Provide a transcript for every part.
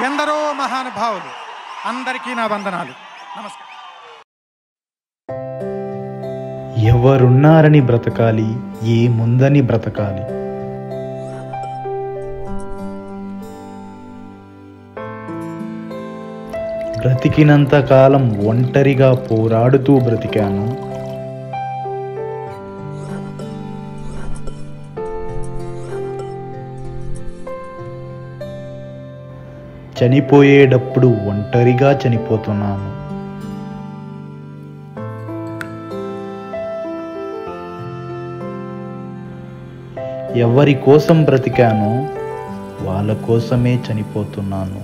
ఎందరో మహానుభావులు, అందరికీ నా వందనాలు, నమస్కారం. ఎవరున్నారని బ్రతకాలి, ఏముందని బ్రతకాలి. బ్రతికినంత కాలం ఒంటరిగా పోరాడుతూ బ్రతికాను. చనిపోయేటప్పుడు ఒంటరిగా చనిపోతున్నాను. ఎవరి కోసం బ్రతికానో వాళ్ళ కోసమే చనిపోతున్నాను.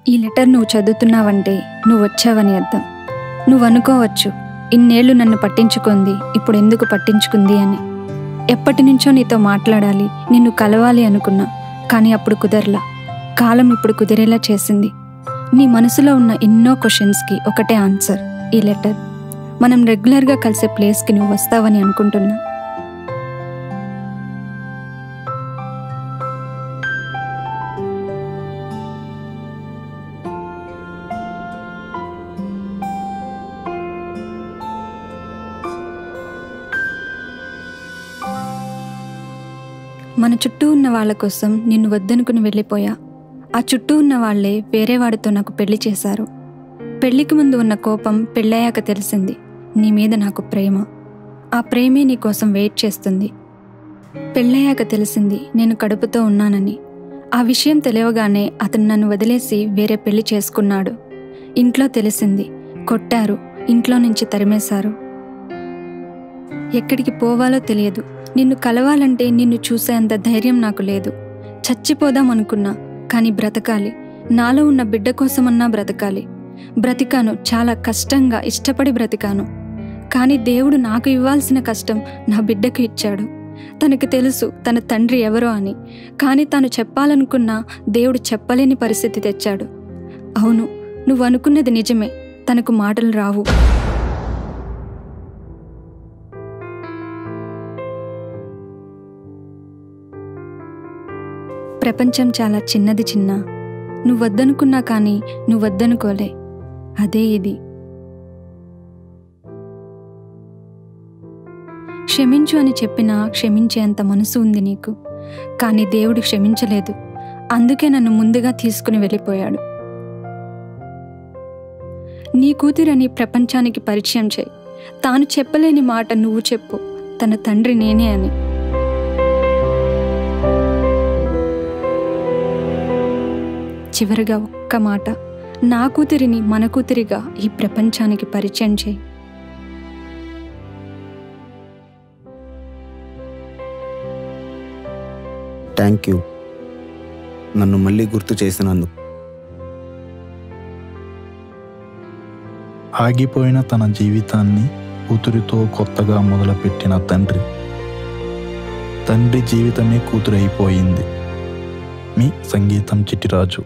ఈ లెటర్ నువ్వు చదువుతున్నావంటే నువ్వు వచ్చావని అర్థం. నువ్వు అనుకోవచ్చు, ఇన్నేళ్లు నన్ను పట్టించుకుంది, ఇప్పుడు ఎందుకు పట్టించుకుంది అని. ఎప్పటి నుంచో నీతో మాట్లాడాలి, నిన్ను కలవాలి అనుకున్నా, కానీ అప్పుడు కుదరలా. కాలం ఇప్పుడు కుదిరేలా చేసింది. నీ మనసులో ఉన్న ఎన్నో క్వశ్చన్స్కి ఒకటే ఆన్సర్, ఈ లెటర్. మనం రెగ్యులర్గా కలిసే ప్లేస్కి నువ్వు వస్తావని అనుకుంటున్నా. మన చుట్టూ ఉన్న వాళ్ళ కోసం నిన్ను వద్దనుకుని వెళ్ళిపోయా. ఆ చుట్టూ ఉన్న వాళ్లే వేరే వాడితో నాకు పెళ్లి చేశారు. పెళ్లికి ముందు ఉన్న కోపం పెళ్ళయ్యాక తెలిసింది, నీ మీద నాకు ప్రేమ. ఆ ప్రేమే నీ కోసం వెయిట్ చేస్తుంది. పెళ్ళయ్యాక తెలిసింది నేను కడుపుతో ఉన్నానని. ఆ విషయం తెలియగానే అతను నన్ను వదిలేసి వేరే పెళ్లి చేసుకున్నాడు. ఇంట్లో తెలిసింది, కొట్టారు, ఇంట్లో నుంచి తరిమేశారు. ఎక్కడికి పోవాలో తెలియదు. నిన్ను కలవాలంటే నిన్ను చూసేంత ధైర్యం నాకు లేదు. చచ్చిపోదాం అనుకున్నా, కానీ బ్రతకాలి. నాలో ఉన్న బిడ్డ కోసమన్నా బ్రతకాలి. బ్రతికాను, చాలా కష్టంగా ఇష్టపడి బ్రతికాను. కానీ దేవుడు నాకు ఇవ్వాల్సిన కష్టం నా బిడ్డకు ఇచ్చాడు. తనకు తెలుసు తన తండ్రి ఎవరో అని, కానీ తాను చెప్పాలనుకున్నా దేవుడు చెప్పలేని పరిస్థితి తెచ్చాడు. అవును, నువ్వు అనుకున్నది నిజమే, తనకు మాటలు రావు. ప్రపంచం చాలా చిన్నది చిన్న. నువ్వొద్దనుకున్నా కానీ నువ్వొద్దనుకోలే. అదే ఇది. క్షమించు అని చెప్పినా క్షమించేంత మనసు ఉంది నీకు, కానీ దేవుడు క్షమించలేదు. అందుకే నన్ను ముందుగా తీసుకుని వెళ్ళిపోయాడు. నీ కూతురని ప్రపంచానికి పరిచయం చేయి. తాను చెప్పలేని మాట నువ్వు చెప్పు, తన తండ్రి నేనే అని. చివరిగా ఒక్క మాట, నా కూతురిని మన కూతురిగా ఈ ప్రపంచానికి పరిచయం చేయి. థ్యాంక్ యూ, నన్ను మళ్ళీ గుర్తు చేసినందుకు. ఆగిపోయిన తన జీవితాన్ని కూతురితో కొత్తగా మొదలుపెట్టిన తండ్రి జీవితమే కూతురైపోయింది. మీ సంగీతం చిట్టిరాజు.